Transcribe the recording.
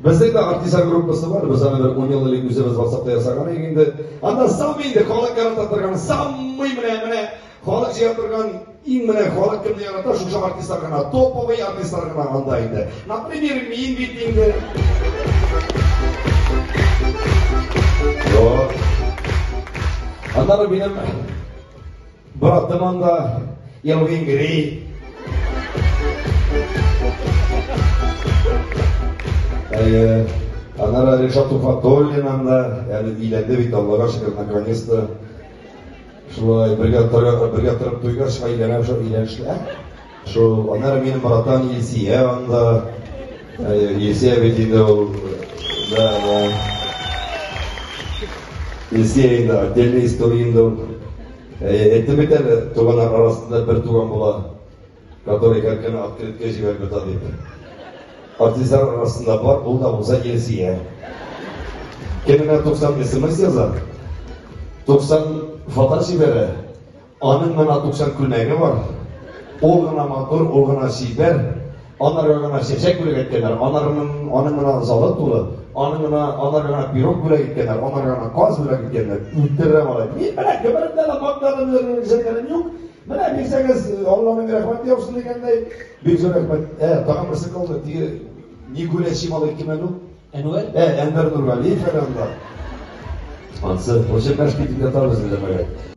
Біздің де артистар группасы бар, біз ана бір 10 жыл элек өзіміз WhatsApp-та жасаған енді. Анда самыйды халық ярата тұрған, самый міне халық жия тұрған, ең міне халық кімді ярата, шушы артистар ғана, топовый артистар ғана андайды. Например, мен бетіңді. Анары менің братым анда, Елвин Грей. Анара Решат Уфатоллин анда, үйленді бейт Аллаға шүкір, наконец-то. Шулай бірге тұрып тойға шыға үйленіп жүр, үйленшілі. Шул анара менің братан Елсия анда, Елсия бет енді ол, Елсия енді отдельный история енді ол. Әтті бетер туғанар арасында бір туған бола, который кәркені открытке жібер бета дейді. Артистар арасында бар, бұл да болса Елсия. Кенімен 90 смс язар, 90 фото жібері, аның мына 90 күнәгі бар, ол ғана мотор, ол ғана шибер, анарға ғана шешек бөлек еткенер, аның мына залы толы, анарға ғана пирог бөлек еткенер, анарға ғана қаз бөлек еткенер, үттірі малай. Мен мына көмірімді да бақтарым жүргенім жоқ. Мына бексеңіз, Алланың рахматы яусын дегендей, бексің рахмат. Тағам бірсі қалды, не гулять шималы кемену? Әнуар? Әнвер Нұрғалиев әрі анда. Ансы, осы мәшкетінде табызды демек.